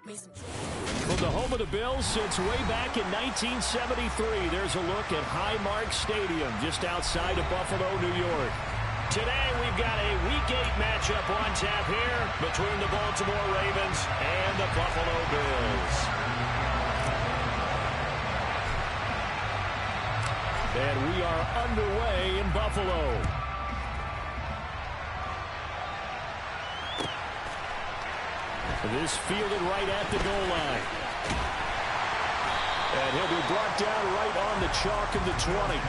From the home of the Bills since way back in 1973, there's a look at Highmark Stadium just outside of Buffalo, New York. Today we've got a Week 8 matchup on tap here between the Baltimore Ravens and the Buffalo Bills. And we are underway in Buffalo. This fielded right at the goal line. And he'll be brought down right on the chalk of the 20.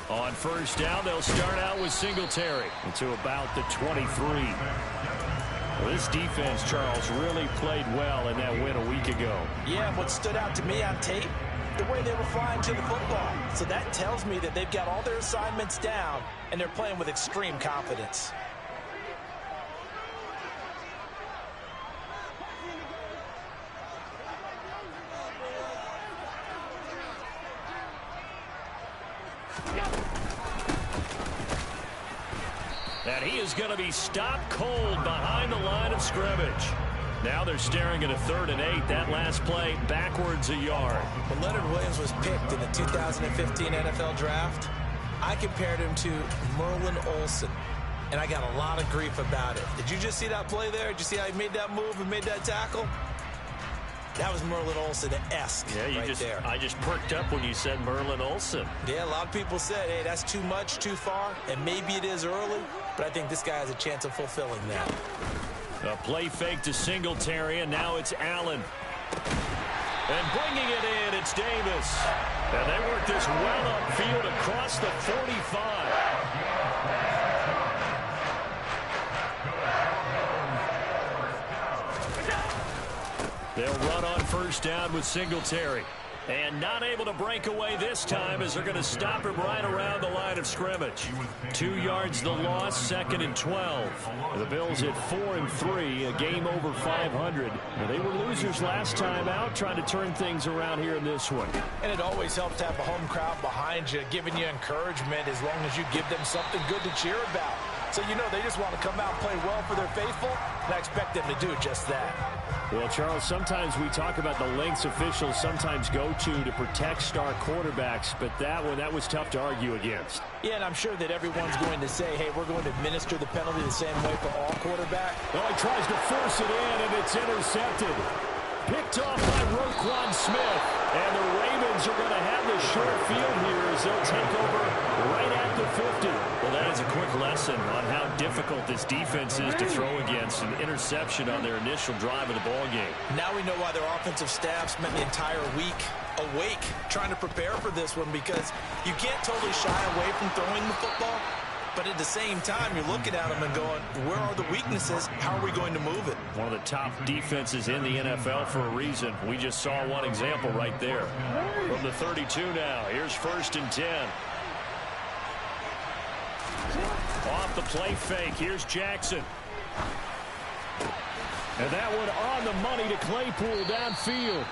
On first down, they'll start out with Singletary to about the 23. Well, this defense, Charles, really played well in that win a week ago. Yeah, what stood out to me on tape, the way they were flying to the football. So that tells me that they've got all their assignments down, and they're playing with extreme confidence. And he is going to be stopped cold behind the line of scrimmage. Now they're staring at a 3rd and 8. That last play backwards a yard. When Leonard Williams was picked in the 2015 NFL Draft, I compared him to Merlin Olsen, and I got a lot of grief about it. Did you just see that play there? Did you see how he made that move and made that tackle? That was Merlin Olsen-esque there. I just perked up when you said Merlin Olsen. Yeah, a lot of people said, hey, that's too much, too far, and maybe it is early, but I think this guy has a chance of fulfilling that. A play fake to Singletary, and now it's Allen. And bringing it in, it's Davis. And they work this well upfield across the 45. They'll run on first down with Singletary. And not able to break away this time as they're going to stop him right around the line of scrimmage. 2 yards the loss, 2nd and 12. The Bills at 4-3, a game over 500. They were losers last time out, trying to turn things around here in this one. And it always helps to have a home crowd behind you, giving you encouragement as long as you give them something good to cheer about. So you know they just want to come out and play well for their faithful, and I expect them to do just that. Well, Charles, sometimes we talk about the lengths officials sometimes go to protect star quarterbacks, but that was tough to argue against. Yeah, and I'm sure that everyone's going to say, hey, we're going to administer the penalty the same way for all quarterbacks. Oh, he tries to force it in, and it's intercepted. Picked off by Roquan Smith. And the Ravens are going to have the short field here as they'll take over right at the 50. Well, that is a quick lesson on how difficult this defense is to throw against. An interception on their initial drive of the ballgame. Now we know why their offensive staff spent the entire week awake trying to prepare for this one, because you can't totally shy away from throwing the football. But at the same time, you're looking at them and going, where are the weaknesses? How are we going to move it? One of the top defenses in the NFL for a reason. We just saw one example right there. From the 32 now, here's 1st and 10. Off the play fake, here's Jackson. And that one on the money to Claypool downfield.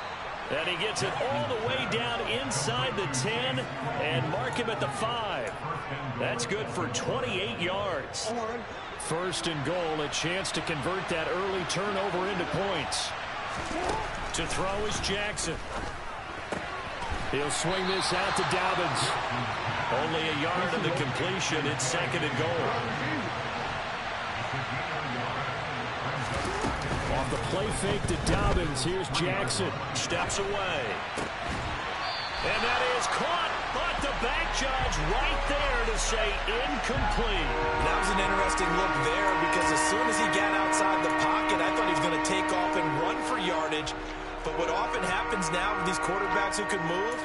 And he gets it all the way down inside the 10 and mark him at the 5. That's good for 28 yards. 1st and goal, a chance to convert that early turnover into points. To throw is Jackson. He'll swing this out to Dobbins. Only a yard of the completion. It's 2nd and goal. Off the play fake to Dobbins. Here's Jackson. Steps away. And that is caught. But the back judge right there to say incomplete. That was an interesting look there, because as soon as he got outside the pocket, I thought he was going to take off and run for yardage. But what often happens now with these quarterbacks who can move,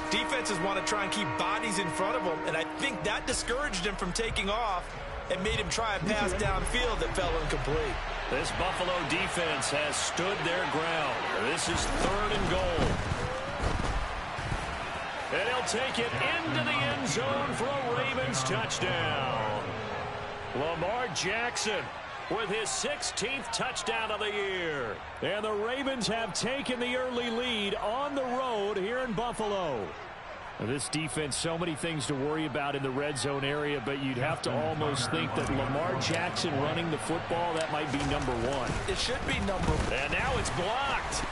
defenses want to try and keep bodies in front of them, and I think that discouraged him from taking off and made him try a pass downfield that fell incomplete. This Buffalo defense has stood their ground. This is 3rd and goal. And he'll take it into the end zone for a Ravens touchdown. Lamar Jackson with his 16th touchdown of the year. And the Ravens have taken the early lead on the road here in Buffalo. This defense, so many things to worry about in the red zone area, but you'd have to almost think that Lamar Jackson running the football, that might be number one. It should be number one. And now it's blocked.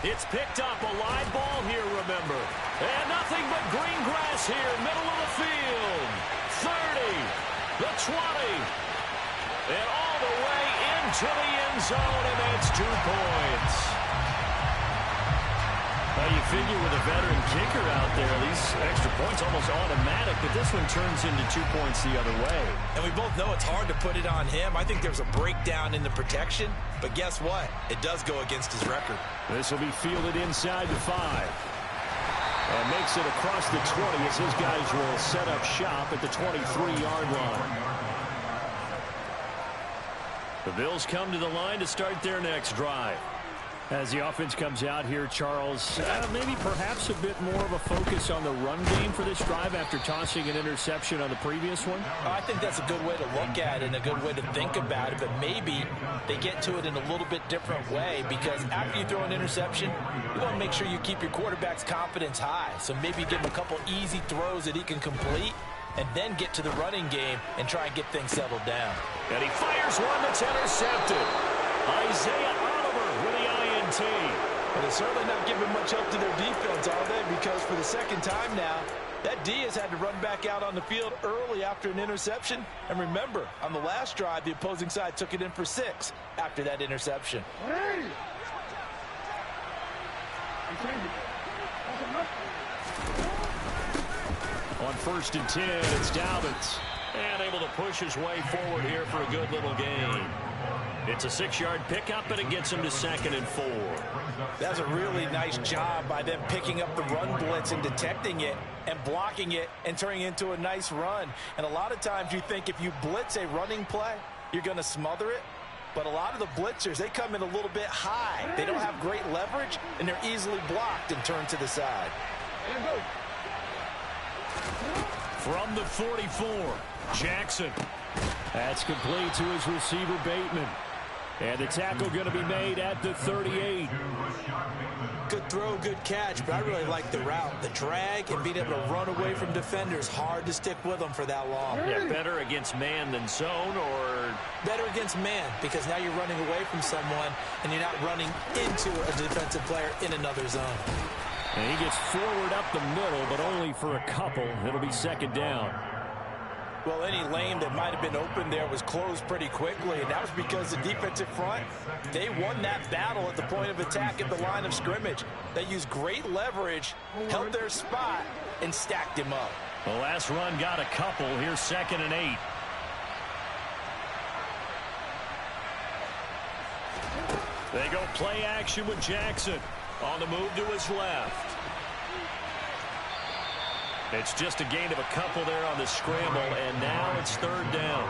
It's picked up, a live ball here, remember. And nothing but green grass here, middle of the field. 30, the 20, and all the way into the end zone, and that's 2 points. Well, you figure with a veteran kicker out there, these extra points almost automatic, but this one turns into 2 points the other way. And we both know it's hard to put it on him. I think there's a breakdown in the protection, but guess what? It does go against his record. This will be fielded inside the 5. And makes it across the 20 as his guys will set up shop at the 23-yard line. The Bills come to the line to start their next drive. As the offense comes out here, Charles, maybe perhaps a bit more of a focus on the run game for this drive after tossing an interception on the previous one? I think that's a good way to look at it and a good way to think about it, but maybe they get to it in a little bit different way, because after you throw an interception, you want to make sure you keep your quarterback's confidence high. So maybe give him a couple easy throws that he can complete, and then get to the running game and try and get things settled down. And he fires one that's intercepted. Isaiah Oliver with the INT. But they're certainly not giving much help to their defense, are they? Because for the second time now, that D has had to run back out on the field early after an interception. And remember, on the last drive, the opposing side took it in for 6 after that interception. On 1st and 10, it's Dobbins. And able to push his way forward here for a good little gain. It's a 6-yard pickup, and it gets him to 2nd and 4. That's a really nice job by them picking up the run blitz and detecting it and blocking it and turning it into a nice run. And a lot of times you think if you blitz a running play, you're going to smother it. But a lot of the blitzers, they come in a little bit high. They don't have great leverage, and they're easily blocked and turned to the side. From the 44, Jackson. That's complete to his receiver, Bateman. And the tackle going to be made at the 38. Good throw, good catch, but I really like the route. The drag and being able to run away from defenders, hard to stick with them for that long. Yeah, better against man than zone, or? Better against man, because now you're running away from someone and you're not running into a defensive player in another zone. And he gets forward up the middle, but only for a couple. It'll be 2nd down. Well, any lane that might have been open there was closed pretty quickly, and that was because the defensive front, they won that battle at the point of attack at the line of scrimmage. They used great leverage, held their spot, and stacked him up. The last run got a couple. Here's 2nd and 8. They go play action with Jackson. On the move to his left. It's just a gain of a couple there on the scramble, and now it's 3rd down.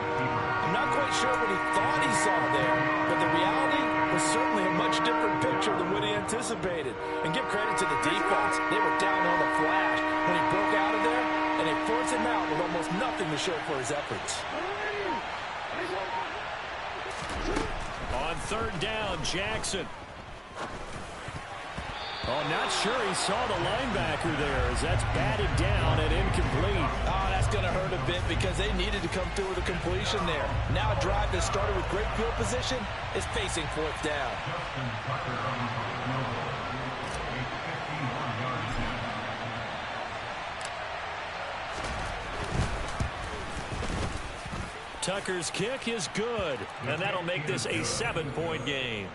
I'm not quite sure what he thought he saw there, but the reality was certainly a much different picture than what he anticipated. And give credit to the defense. They were down on the flash when he broke out of there, and they forced him out with almost nothing to show for his efforts. On 3rd down, Jackson. Oh, not sure he saw the linebacker there as that's batted down and incomplete. Oh, that's going to hurt a bit because they needed to come through with a completion there. Now a drive that started with great field position is facing 4th down. Tucker's kick is good, and that'll make this a 7-point game.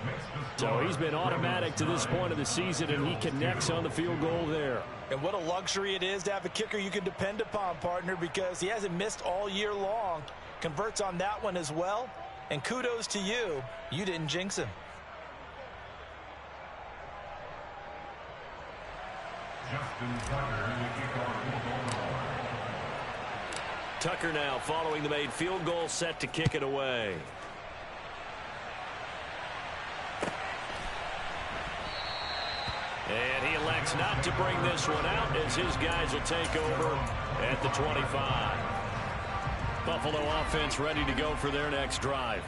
So he's been automatic to this point of the season, and he connects on the field goal there. And what a luxury it is to have a kicker you can depend upon, partner, because he hasn't missed all year long. Converts on that one as well, and kudos to you. You didn't jinx him. Tucker now following the made field goal, set to kick it away. And he elects not to bring this one out as his guys will take over at the 25. Buffalo offense ready to go for their next drive.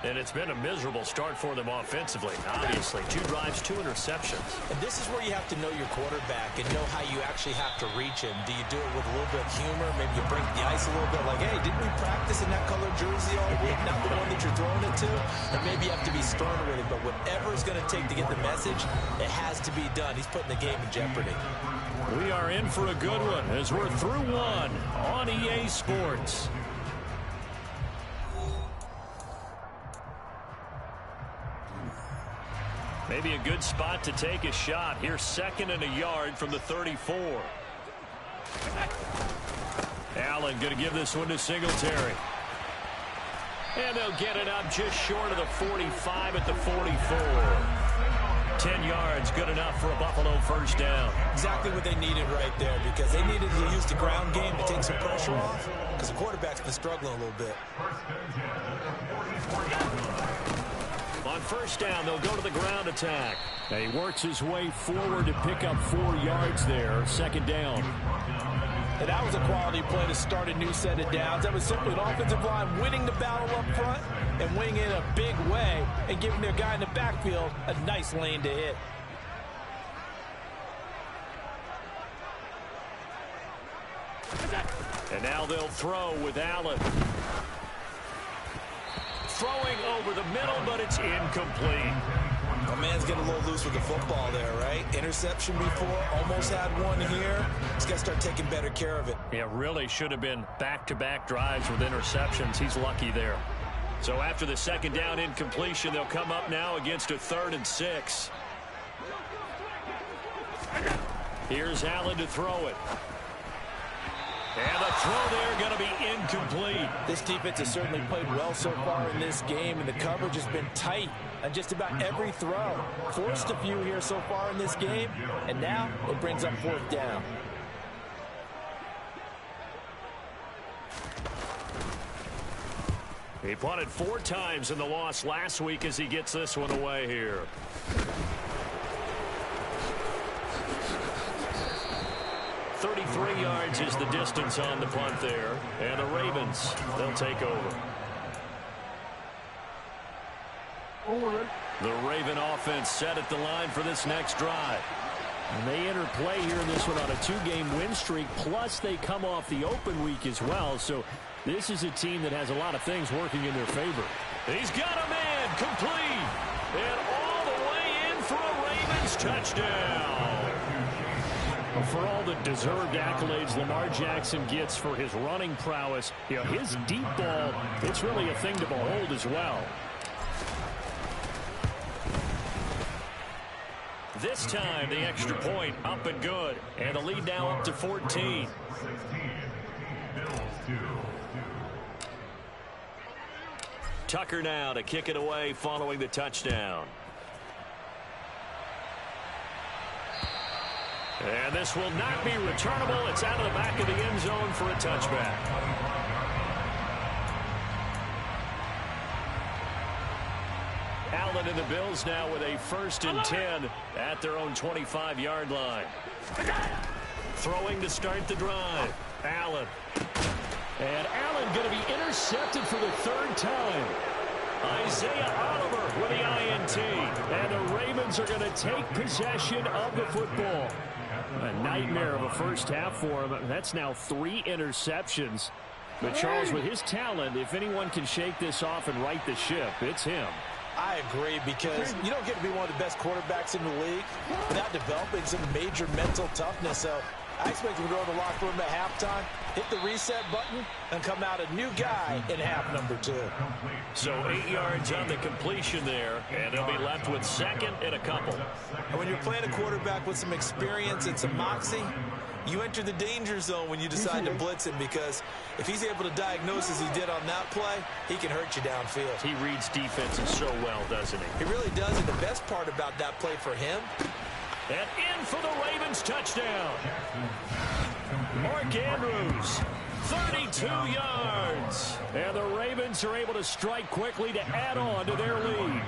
And it's been a miserable start for them offensively. Obviously, 2 drives, 2 interceptions. And this is where you have to know your quarterback and know how you actually have to reach him. Do you do it with a little bit of humor? Maybe you break the ice a little bit like, hey, didn't we practice in that colored jersey all week? Not the one that you're throwing it to? Or maybe you have to be stern with it. But whatever it's going to take to get the message, it has to be done. He's putting the game in jeopardy. We are in for a good one as we're through one on EA Sports. Maybe a good spot to take a shot. Here's 2nd and a yard from the 34. Allen going to give this one to Singletary. And they'll get it up just short of the 45 at the 44. 10 yards, good enough for a Buffalo first down. Exactly what they needed right there, because they needed to use the ground game to take some pressure off, because the quarterback's been struggling a little bit. On first down, they'll go to the ground attack. And he works his way forward to pick up 4 yards there. 2nd down. And that was a quality play to start a new set of downs. That was simply an offensive line winning the battle up front and winning in a big way and giving their guy in the backfield a nice lane to hit. And now they'll throw with Allen. Throwing over the middle, but it's incomplete. My man's getting a little loose with the football there, right? Interception before, almost had one here. He's got to start taking better care of it. Yeah, really should have been back-to-back drives with interceptions. He's lucky there. So after the 2nd down incompletion, they'll come up now against a 3rd and 6. Here's Allen to throw it. And the throw there going to be incomplete. This defense has certainly played well so far in this game, and the coverage has been tight on just about every throw. Forced a few here so far in this game, and now it brings up 4th down. He punted 4 times in the loss last week as he gets this one away here. 33 yards is the distance on the punt there. And the Ravens, they'll take over. The Raven offense set at the line for this next drive. And they enter play here in this one on a 2-game win streak, plus they come off the open week as well. So this is a team that has a lot of things working in their favor. He's got a man complete. And all the way in for a Ravens touchdown. For all the deserved accolades Lamar Jackson gets for his running prowess, his deep ball, it's really a thing to behold as well. This time, the extra point up and good. And the lead now up to 14. Tucker now to kick it away following the touchdown. And this will not be returnable. It's out of the back of the end zone for a touchback. Allen and the Bills now with a 1st and 10 at their own 25-yard line. Throwing to start the drive. Allen. And Allen going to be intercepted for the 3rd time. Isaiah Oliver with the INT. And the Ravens are going to take possession of the football. A nightmare of a first half for him. That's now 3 interceptions. But Charles, with his talent, if anyone can shake this off and right the ship, it's him. I agree, because you don't get to be one of the best quarterbacks in the league without developing some major mental toughness. So I expect him to go to the locker room at halftime, hit the reset button, and come out a new guy in half number 2. So 8 yards on the completion there, and they'll be left with 2nd and a couple. And when you're playing a quarterback with some experience and some moxie, you enter the danger zone when you decide to blitz him, because if he's able to diagnose as he did on that play, he can hurt you downfield. He reads defenses so well, doesn't he? He really does, and the best part about that play for him. And in for the Ravens touchdown. Mark Andrews, 32 yards. And the Ravens are able to strike quickly to add on to their lead.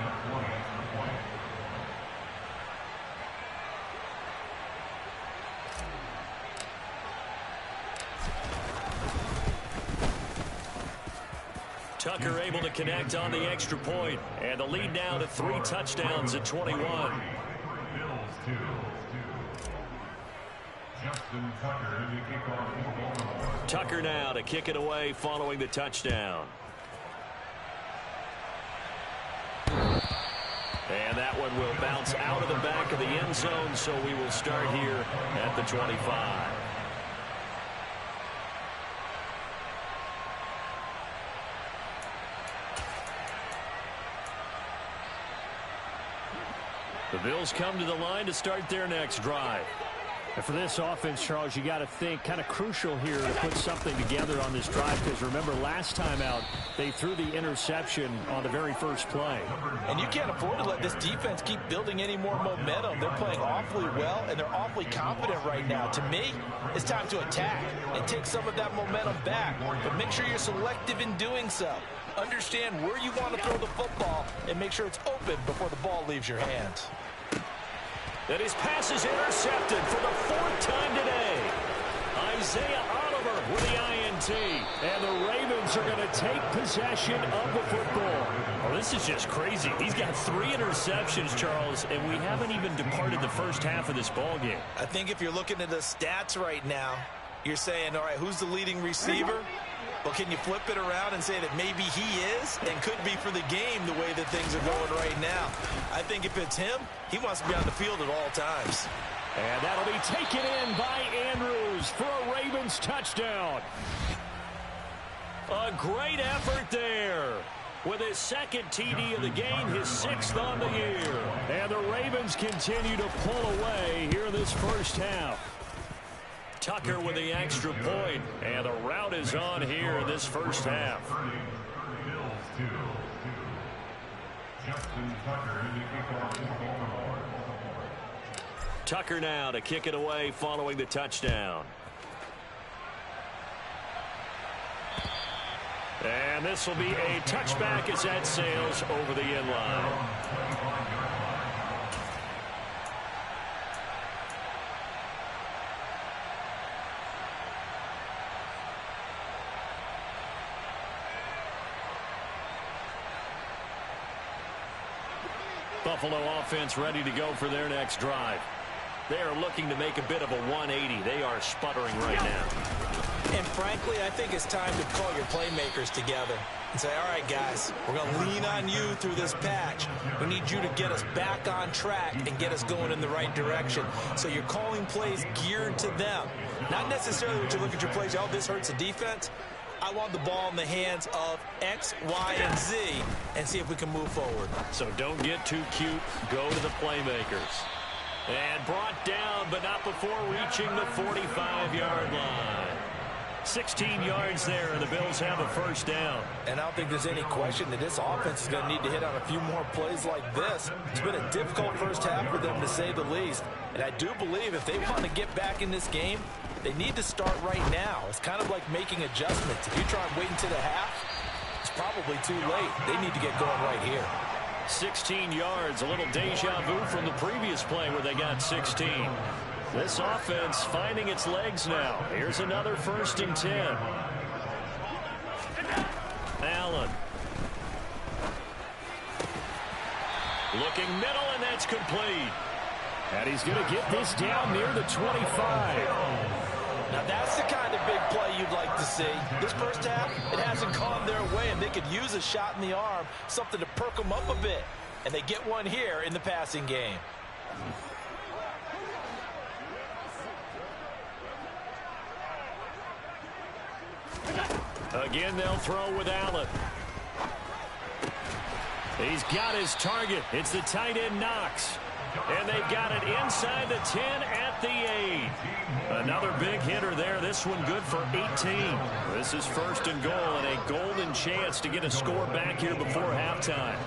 Tucker able to connect on the extra point, and the lead now to 3 touchdowns at 21. Tucker now to kick it away following the touchdown. And that one will bounce out of the back of the end zone, so we will start here at the 25. The Bills come to the line to start their next drive. And for this offense, Charles, you got to think kind of crucial here to put something together on this drive, because remember last time out they threw the interception on the very first play. And you can't afford to let this defense keep building any more momentum. They're playing awfully well, and they're awfully confident right now. To me, it's time to attack and take some of that momentum back. But make sure you're selective in doing so. Understand where you want to throw the football and make sure it's open before the ball leaves your hands. And his pass is intercepted for the 4th time today. Isaiah Oliver with the INT. And the Ravens are going to take possession of the football. Oh, this is just crazy. He's got 3 interceptions, Charles, and we haven't even departed the first half of this ball game. I think if you're looking at the stats right now, you're saying, all right, who's the leading receiver? Well, can you flip it around and say that maybe he is and could be for the game the way that things are going right now? I think if it's him, he wants to be on the field at all times. And that'll be taken in by Andrews for a Ravens touchdown. A great effort there. With his 2nd TD of the game, his 6th on the year. And the Ravens continue to pull away here in this first half. Tucker with the extra point, and the route is on here in this first half. Tucker now to kick it away following the touchdown. And this will be a touchback as that sails over the end line. Buffalo offense ready to go for their next drive. They are looking to make a bit of a 180. They are sputtering right now. And frankly, I think it's time to call your playmakers together and say, all right, guys, we're going to lean on you through this patch. We need you to get us back on track and get us going in the right direction. So you're calling plays geared to them. Not necessarily when you look at your plays, oh, this hurts the defense. I want the ball in the hands of X, Y, and Z and see if we can move forward. So don't get too cute. Go to the playmakers. And brought down, but not before reaching the 45-yard line. 16 yards there, and the Bills have a first down. And I don't think there's any question that this offense is going to need to hit on a few more plays like this. It's been a difficult first half for them, to say the least. And I do believe if they want to get back in this game, they need to start right now. It's kind of like making adjustments. If you try and wait until the half, it's probably too late. They need to get going right here. 16 yards, a little deja vu from the previous play where they got 16. This offense finding its legs now. Here's another 1st and 10. Allen. Looking middle, and that's complete. And he's going to get this down near the 25. Now that's the kind of big play you'd like to see. This first half, it hasn't gone their way, and they could use a shot in the arm, something to perk them up a bit. And they get one here in the passing game. Again, they'll throw with Allen. He's got his target. It's the tight end Knox. And they've got it inside the 10 at the 8. Another big hitter there. This one good for 18. This is 1st and goal, and a golden chance to get a score back here before halftime.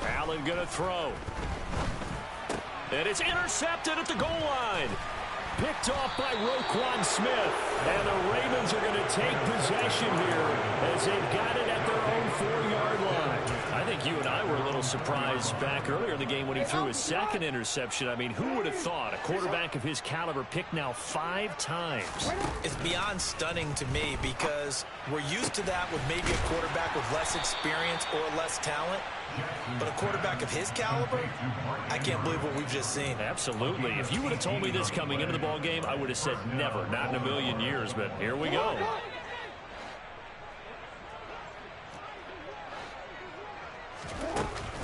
Allen going to throw. And it's intercepted at the goal line. Picked off by Roquan Smith. And the Ravens are going to to take possession here as they've got it at their own 4-yard line. I think you and I were a little surprised back earlier in the game when he threw his second interception. I mean, who would have thought a quarterback of his caliber picked now 5 times? It's beyond stunning to me because we're used to that with maybe a quarterback with less experience or less talent. But a quarterback of his caliber, I can't believe what we've just seen. Absolutely. If you would have told me this coming into the ball game, I would have said never, not in a million years. But here we go.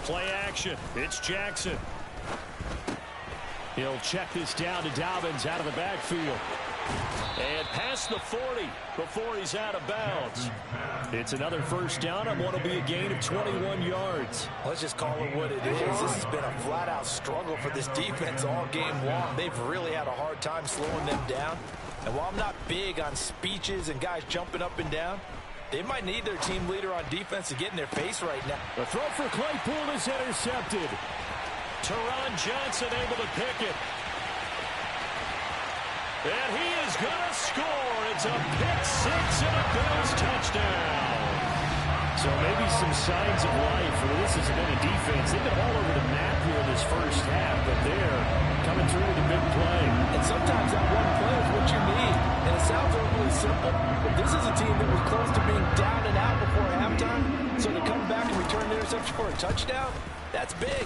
Play action. It's Jackson. He'll check this down to Dobbins out of the backfield. And past the 40 before he's out of bounds. It's another first down on what will be a gain of 21 yards. Let's just call it what it is. This has been a flat-out struggle for this defense all game long. They've really had a hard time slowing them down. And while I'm not big on speeches and guys jumping up and down, they might need their team leader on defense to get in their face right now. The throw for Claypool is intercepted. Teron Johnson able to pick it. And he is going to score. It's a pick-6 and a Bills touchdown. So maybe some signs of life. Well, this has been a defense. They've been all over the map here in this first half, but they're coming through with a big play. And sometimes that one play is what you need. And it sounds overly simple, but this is a team that was close to being down and out before halftime. So to come back and return the interception for a touchdown, that's big.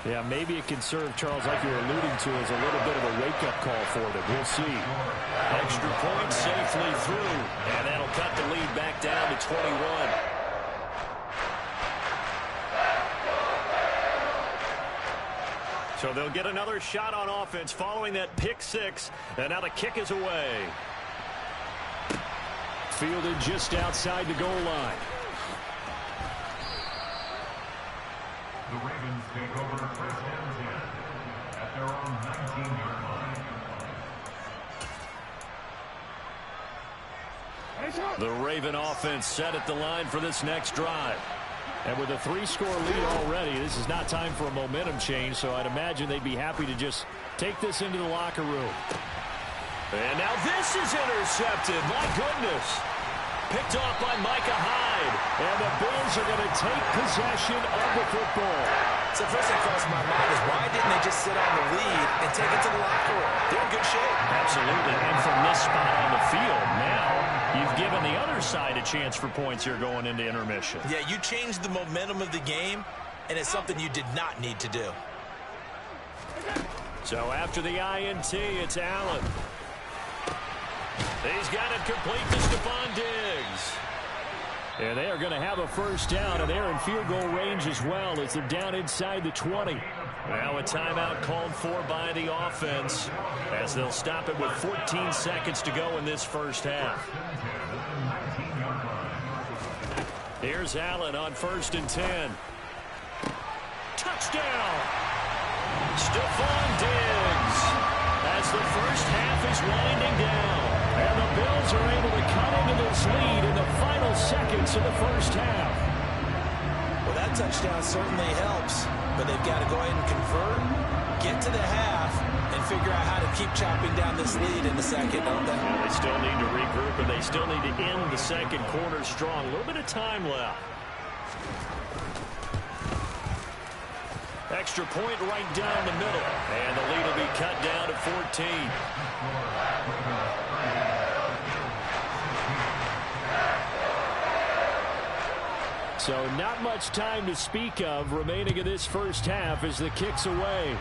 Yeah, maybe it can serve, Charles, like you were alluding to, as a little bit of a wake-up call for them. We'll see. Extra point safely through, and that'll cut the lead back down to 21. So they'll get another shot on offense following that pick-6, and now the kick is away. Fielded just outside the goal line. The Ravens take over first and 10 at their own 19-yard line. The Raven offense set at the line for this next drive. And with a 3-score lead already, this is not time for a momentum change, so I'd imagine they'd be happy to just take this into the locker room. And now this is intercepted. My goodness. Picked off by Micah Hyde. And the Bills are going to take possession of the football. So first thing crossed my mind is why didn't they just sit on the lead and take it to the locker room? They're in good shape. Absolutely. And from this spot on the field, now you've given the other side a chance for points here going into intermission. Yeah, you changed the momentum of the game, and it's something you did not need to do. So after the INT, it's Allen. He's got it complete to Stephon Diggs. And they are going to have a first down, and they're in field goal range as well as they're down inside the 20. Now a timeout called for by the offense as they'll stop it with 14 seconds to go in this first half. Here's Allen on 1st and 10. Touchdown! Stephon Diggs as the first half is winding down. And the Bills are able to cut into this lead in the final seconds of the first half. Well, that touchdown certainly helps, but they've got to go ahead and convert, get to the half, and figure out how to keep chopping down this lead in the second, don't they? Yeah, they still need to regroup, and they still need to end the second quarter strong. A little bit of time left. Extra point right down the middle, and the lead will be cut down to 14. So not much time to speak of remaining in this first half as the kick's away.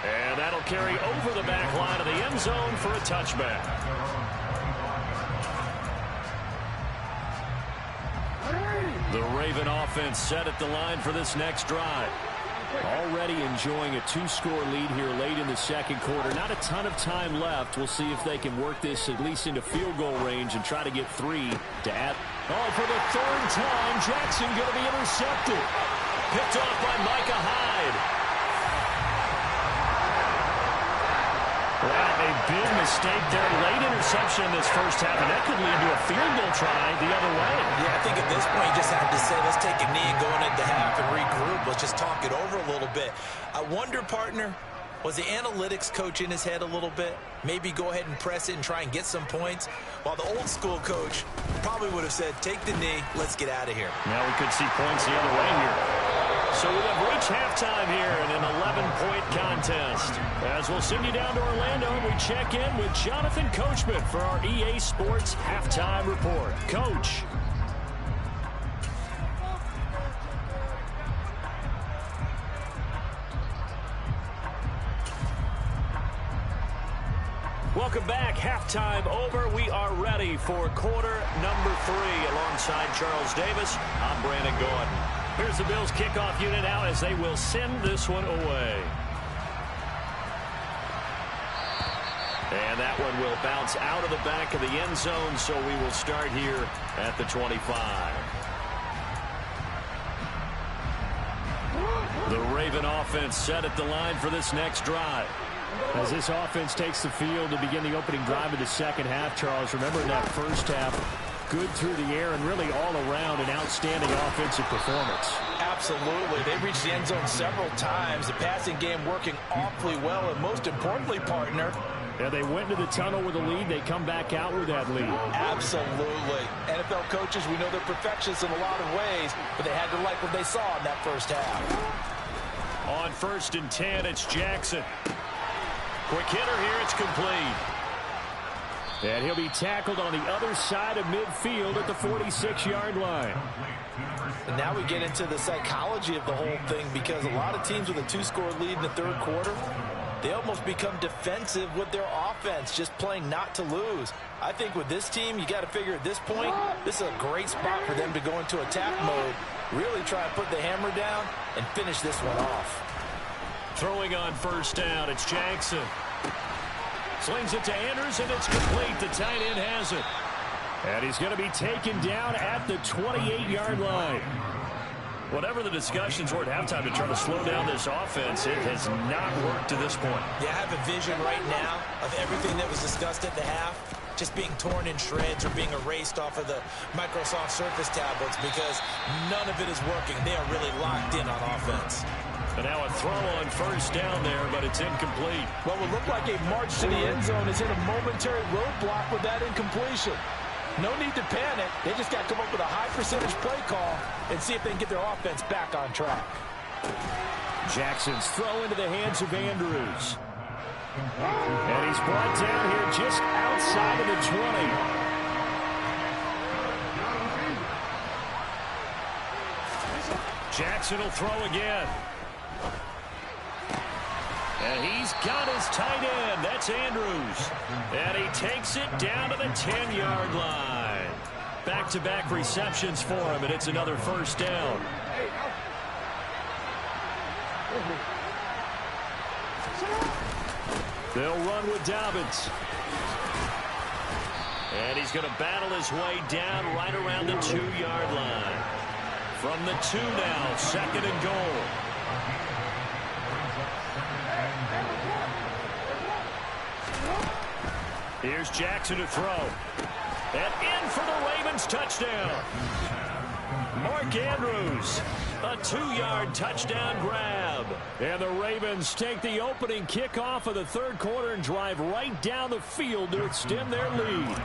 And that'll carry over the back line of the end zone for a touchback. The Raven offense set at the line for this next drive. Already enjoying a 2-score lead here late in the second quarter. Not a ton of time left. We'll see if they can work this at least into field goal range and try to get 3 to add. Oh, for the 3rd time, Jackson going to be intercepted. Picked off by Micah Hyde. Well, a big mistake there. Late interception in this first half, and that could lead to a field goal try the other way. Yeah, I think at this point you just have to say, let's take a knee and go into half and regroup. Let's just talk it over a little bit. I wonder, partner, Was the analytics coach in his head a little bit? Maybe go ahead and press it and try and get some points? While the old school coach probably would have said, take the knee, let's get out of here. Now we could see points the other way here. So we have reached halftime here in an 11-point contest. As we'll send you down to Orlando, and we check in with Jonathan Coachman for our EA Sports Halftime Report. Coach. Welcome back. Halftime over. We are ready for quarter number 3 alongside Charles Davis. I'm Brandon Gordon. Here's the Bills kickoff unit out as they will send this one away. And that one will bounce out of the back of the end zone, so we will start here at the 25. The Raven offense set at the line for this next drive. As this offense takes the field to begin the opening drive of the second half, Charles, remember in that first half, good through the air and really all around an outstanding offensive performance. Absolutely. They reached the end zone several times. The passing game working awfully well, and most importantly, partner, yeah, they went into the tunnel with a lead. They come back out with that lead. Absolutely. NFL coaches, we know they're perfectionists in a lot of ways, but they had to like what they saw in that first half. On 1st and 10, it's Jackson. Quick hitter here, it's complete. And he'll be tackled on the other side of midfield at the 46-yard line. And now we get into the psychology of the whole thing, because a lot of teams with a 2-score lead in the third quarter, they almost become defensive with their offense, just playing not to lose. I think with this team, you got to figure at this point, this is a great spot for them to go into attack mode, really try and put the hammer down and finish this one off. Throwing on 1st down, it's Jackson. Slings it to Andrews, and it's complete. The tight end has it. And he's going to be taken down at the 28-yard line. Whatever the discussions were at halftime to try to slow down this offense, it has not worked to this point. Yeah, I have a vision right now of everything that was discussed at the half just being torn in shreds or being erased off of the Microsoft Surface tablets, because none of it is working. They are really locked in on offense. And now a throw on 1st down there, but it's incomplete. What would look like a march to the end zone is in a momentary roadblock with that incompletion. No need to panic. They just got to come up with a high percentage play call and see if they can get their offense back on track. Jackson's throw into the hands of Andrews. And he's brought down here just outside of the 20. Jackson will throw again. And he's got his tight end. That's Andrews. And he takes it down to the 10-yard line. Back-to-back receptions for him, and it's another 1st down. They'll run with Dobbins. And he's going to battle his way down right around the 2-yard line. From the 2 now, 2nd and goal. Here's Jackson to throw. And in for the Ravens touchdown. Mark Andrews, a 2-yard touchdown grab. And the Ravens take the opening kickoff of the third quarter and drive right down the field to extend their lead.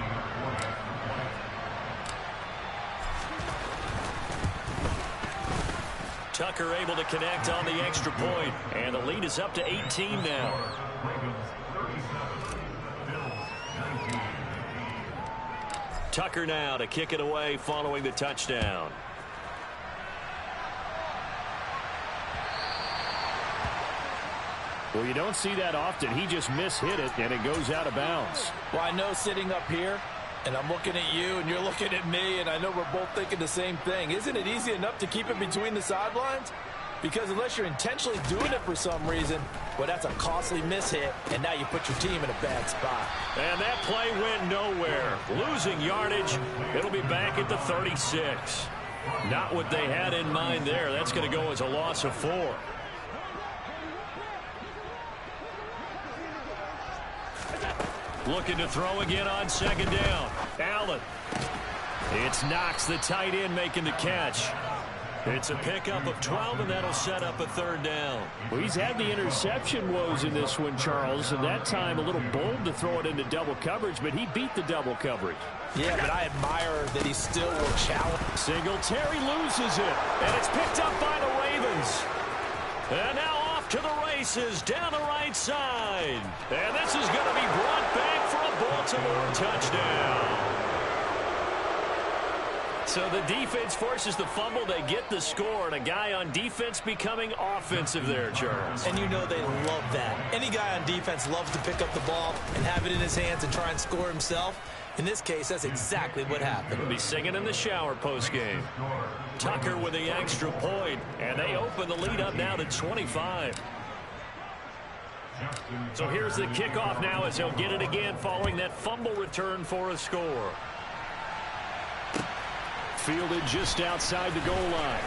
Tucker able to connect on the extra point. And the lead is up to 18 now. Tucker now to kick it away following the touchdown. Well, you don't see that often. He just mishit it, and it goes out of bounds. Well, I know sitting up here, and I'm looking at you, and you're looking at me, and I know we're both thinking the same thing. Isn't it easy enough to keep it between the sidelines? Because unless you're intentionally doing it for some reason, well, that's a costly mishit, and now you put your team in a bad spot. And that play went nowhere. Losing yardage, it'll be back at the 36. Not what they had in mind there. That's going to go as a loss of 4. Looking to throw again on 2nd down. Allen. It's Knox, the tight end, making the catch. It's a pickup of 12, and that'll set up a third down. Well, he's had the interception woes in this one, Charles, and that time a little bold to throw it into double coverage, but he beat the double coverage. Yeah, but I admire that he still will challenge. Singletary loses it, and it's picked up by the Ravens. And now off to the races down the right side. And this is going to be brought back for a Baltimore touchdown. So the defense forces the fumble. They get the score, and a guy on defense becoming offensive there, Charles. And you know they love that. Any guy on defense loves to pick up the ball and have it in his hands and try and score himself. In this case, that's exactly what happened. He'll be singing in the shower postgame. Tucker with the extra point, and they open the lead up now to 25. So here's the kickoff now as he'll get it again following that fumble return for a score. Fielded just outside the goal line.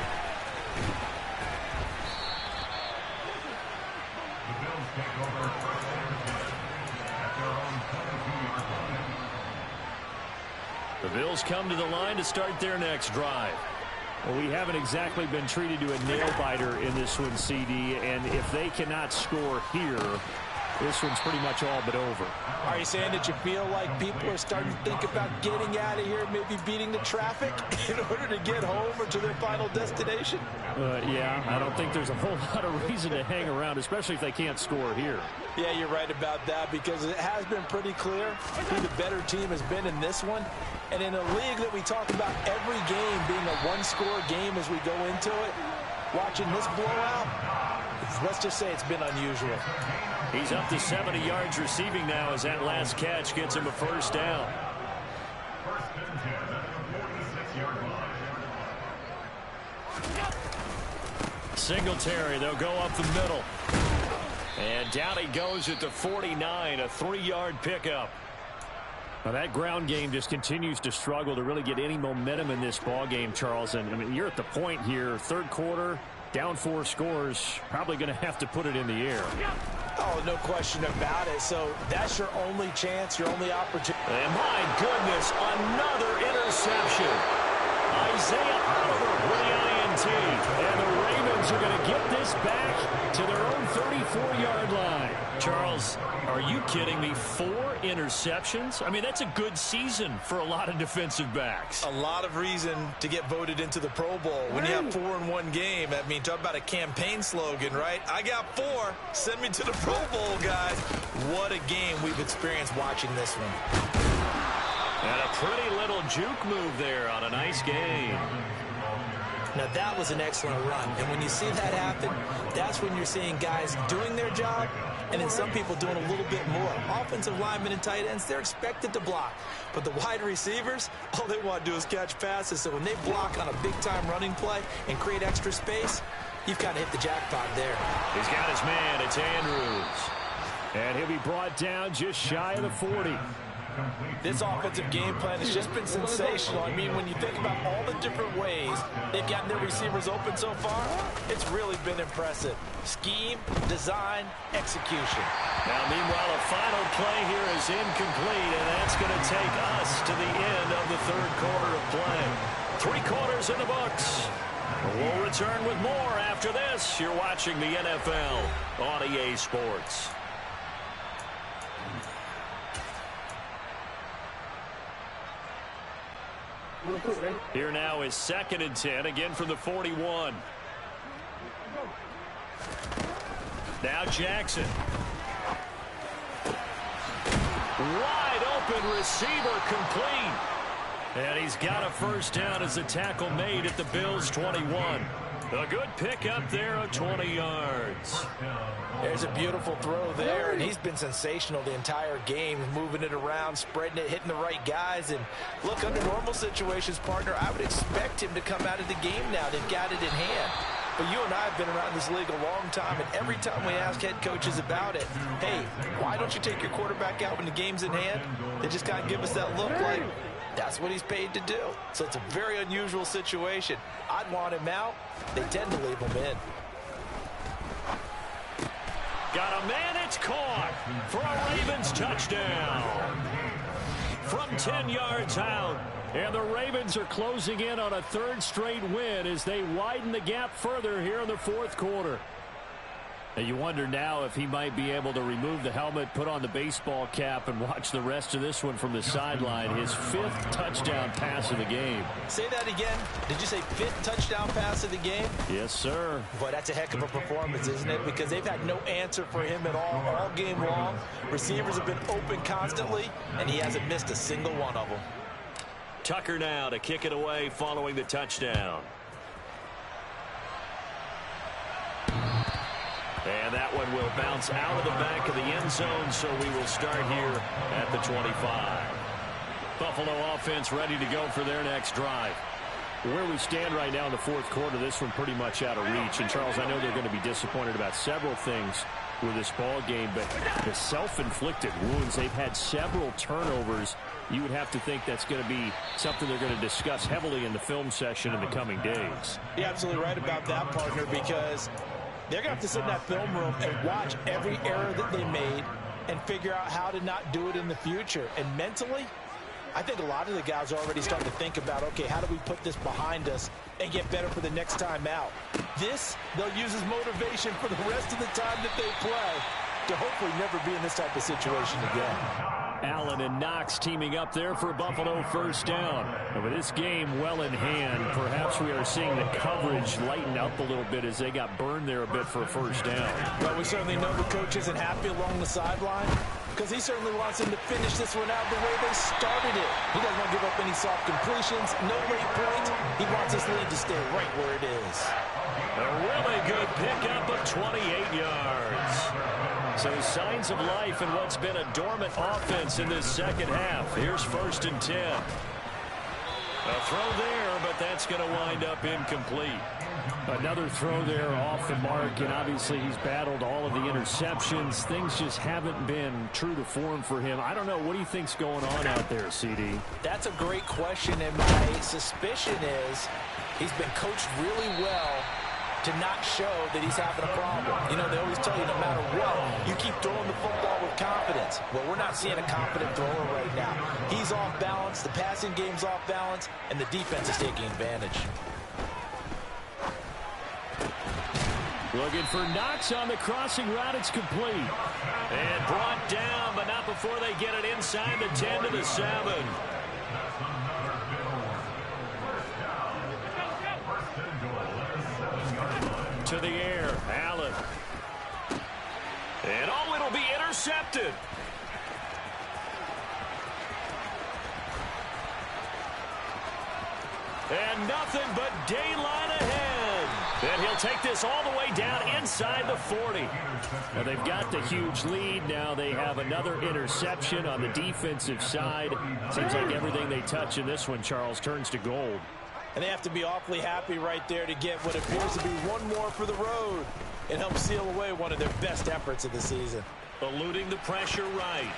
The Bills take over first and 10 at their own 22-yard line. The Bills come to the line to start their next drive. Well, we haven't exactly been treated to a nail-biter in this one, CD, and if they cannot score here, this one's pretty much all but over. Are you saying that you feel like people are starting to think about getting out of here, maybe beating the traffic in order to get home or to their final destination? Yeah, I don't think there's a whole lot of reason to hang around, especially if they can't score here. Yeah, you're right about that, because it has been pretty clear who the better team has been in this one. And in a league that we talk about every game being a one-score game as we go into it, watching this blowout, let's just say it's been unusual. He's up to 70 yards receiving now as that last catch gets him a first down. First and 10 at the 46-yard line. Singletary, they'll go up the middle. And down he goes at the 49, a 3-yard pickup. Now that ground game just continues to struggle to really get any momentum in this ball game, Charles. And I mean, you're at the point here, third quarter, down 4 scores, probably going to have to put it in the air. Oh, no question about it. So that's your only chance, your only opportunity. And my goodness, another interception. Isaiah Oliver with the INT. And the Ravens are going to get this back to their own 34-yard line. Charles, are you kidding me? 4 interceptions? I mean, that's a good season for a lot of defensive backs. A lot of reason to get voted into the Pro Bowl. When you have 4 in one game, I mean, talk about a campaign slogan, right? I got 4. Send me to the Pro Bowl, guys. What a game we've experienced watching this one. And a pretty little juke move there on a nice game. Now, that was an excellent run. And when you see that happen, that's when you're seeing guys doing their job and then some people doing a little bit more. Offensive linemen and tight ends, they're expected to block. But the wide receivers, all they want to do is catch passes. So when they block on a big-time running play and create extra space, you've kind of hit the jackpot there. He's got his man. It's Andrews. And he'll be brought down just shy of the 40. This offensive game plan has just been sensational. I mean, when you think about all the different ways they've gotten their receivers open so far, it's really been impressive. Scheme, design, execution. Now, meanwhile, a final play here is incomplete, and that's going to take us to the end of the third quarter of play. 3 quarters in the books. We'll return with more after this. You're watching the NFL on EA Sports. Here now is 2nd and 10, again from the 41. Now Jackson. Wide open receiver complete. And he's got a first down as the tackle made at the Bills' 21. A good pickup there of 20 yards. There's a beautiful throw there, and he's been sensational the entire game, moving it around, spreading it, hitting the right guys. And look, under normal situations, partner, I would expect him to come out of the game now. They've got it in hand. But you and I have been around this league a long time, and every time we ask head coaches about it, hey, why don't you take your quarterback out when the game's in hand? They just kind of give us that look like that's what he's paid to do. So it's a very unusual situation. I'd want him out. They tend to leave him in. Got a man, it's caught for a Ravens touchdown. from 10 yards out. And the Ravens are closing in on a third straight win as they widen the gap further here in the fourth quarter. And you wonder now if he might be able to remove the helmet, put on the baseball cap, and watch the rest of this one from the sideline. His 5th touchdown pass of the game. Say that again. Did you say 5th touchdown pass of the game? Yes, sir. Boy, that's a heck of a performance, isn't it? Because they've had no answer for him at all game long. Receivers have been open constantly, and he hasn't missed a single one of them. Tucker now to kick it away following the touchdown. And that one will bounce out of the back of the end zone, so we will start here at the 25. Buffalo offense ready to go for their next drive. Where we stand right now in the fourth quarter, this one pretty much out of reach. And, Charles, I know they're going to be disappointed about several things with this ball game, but the self-inflicted wounds, they've had several turnovers. You would have to think that's going to be something they're going to discuss heavily in the film session in the coming days. You're absolutely right about that, partner, because they're going to have to sit in that film room and watch every error that they made and figure out how to not do it in the future. And mentally, I think a lot of the guys are already starting to think about, okay, how do we put this behind us and get better for the next time out? This, they'll use as motivation for the rest of the time that they play to hopefully never be in this type of situation again. Allen and Knox teaming up there for Buffalo first down. And with this game well in hand, perhaps we are seeing the coverage lighten up a little bit as they got burned there a bit for a first down. But we certainly know the coach isn't happy along the sideline because he certainly wants them to finish this one out the way they started it. He doesn't want to give up any soft completions, no late points. He wants this lead to stay right where it is. A really good pickup of 28 yards. So signs of life in what's been a dormant offense in this second half. Here's 1st and 10. A throw there, but that's going to wind up incomplete. Another throw there off the mark, and obviously he's battled all of the interceptions. Things just haven't been true to form for him. I don't know. What do you think's going on out there, CD? That's a great question, and my suspicion is he's been coached really well to not show that he's having a problem. You know, they always tell you no matter what, you keep throwing the football with confidence. Well, we're not seeing a confident thrower right now. He's off balance, the passing game's off balance, and the defense is taking advantage. Looking for Knox on the crossing route. It's complete. And brought down, but not before they get it inside the 10 to the 7. To the air, Allen. And oh, it'll be intercepted. And nothing but daylight ahead. And he'll take this all the way down inside the 40. Well, they've got the huge lead. Now they have another interception on the defensive side. Seems like everything they touch in this one, Charles, turns to gold. And they have to be awfully happy right there to get what appears to be one more for the road and help seal away one of their best efforts of the season. Eluding the pressure right.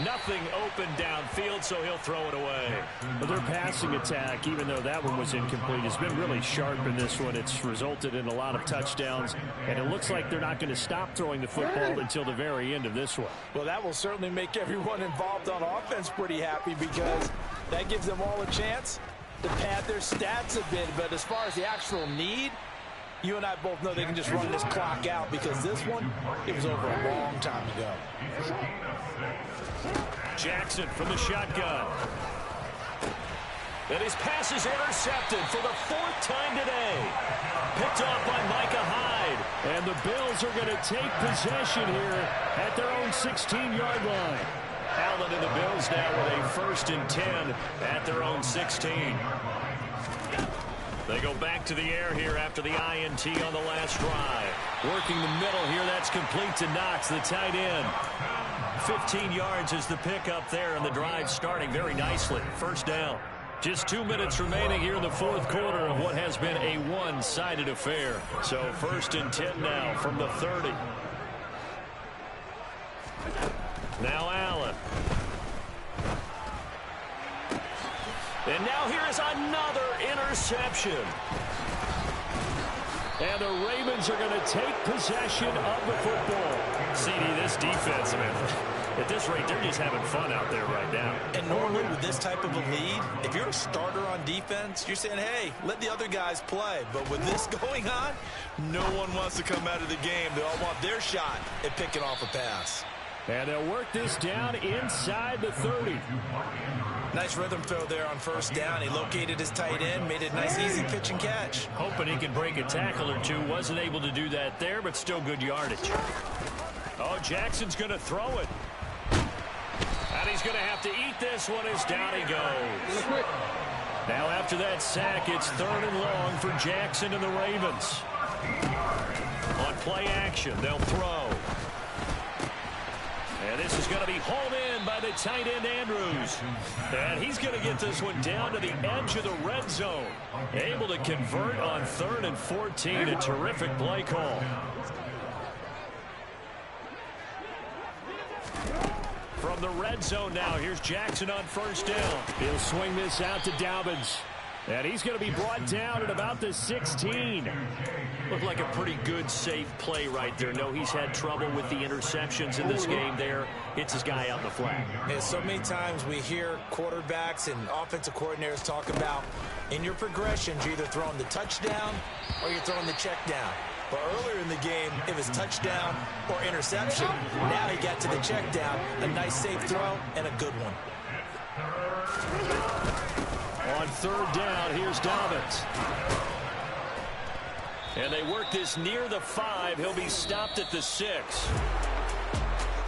Nothing open downfield, so he'll throw it away. But their passing attack, even though that one was incomplete, has been really sharp in this one. It's resulted in a lot of touchdowns, and it looks like they're not going to stop throwing the football until the very end of this one. Well, that will certainly make everyone involved on offense pretty happy because that gives them all a chance to pad their stats a bit. But as far as the actual need, you and I both know they can just run this clock out because this one, it was over a long time ago. Jackson from the shotgun. And his pass is intercepted for the 4th time today. Picked off by Micah Hyde. And the Bills are going to take possession here at their own 16-yard line. Allen and the Bills now with a 1st and 10 at their own 16. They go back to the air here after the INT on the last drive. Working the middle here, that's complete to Knox, the tight end. 15 yards is the pickup there, and the drive starting very nicely. 1st down. Just 2 minutes remaining here in the fourth quarter of what has been a one-sided affair. So 1st and 10 now from the 30. Now Allen. And now here is another interception. And the Ravens are going to take possession of the football. CD, this defense, man, at this rate, they're just having fun out there right now. And normally with this type of a lead, if you're a starter on defense, you're saying, hey, let the other guys play. But with this going on, no one wants to come out of the game. They all want their shot at picking off a pass. And they'll work this down inside the 30. Nice rhythm throw there on first down. He located his tight end, made it a nice easy pitch and catch. Hoping he could break a tackle or two. Wasn't able to do that there, but still good yardage. Oh, Jackson's going to throw it. And he's going to have to eat this one as down he goes. Now after that sack, it's 3rd and long for Jackson and the Ravens. On play action, they'll throw. And this is going to be hauled in by the tight end, Andrews. And he's going to get this one down to the edge of the red zone. Able to convert on 3rd and 14. A terrific play call. From the red zone now, here's Jackson on first down. He'll swing this out to Dobbins. And he's going to be brought down at about the 16. Looked like a pretty good, safe play right there. No, he's had trouble with the interceptions in this game there. Hits his guy out in the flat. And so many times we hear quarterbacks and offensive coordinators talk about in your progressions, you're either throwing the touchdown or you're throwing the check down. But earlier in the game, it was touchdown or interception. Now he got to the check down. A nice safe throw and a good one. On 3rd down, here's Dobbins. And they work this near the 5. He'll be stopped at the 6.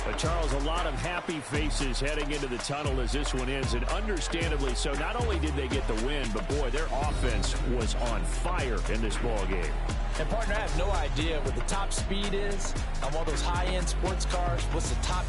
But Charles, a lot of happy faces heading into the tunnel as this one ends, and understandably so. Not only did they get the win, but boy, their offense was on fire in this ball game. And partner, I have no idea what the top speed is on one of those high-end sports cars. What's the top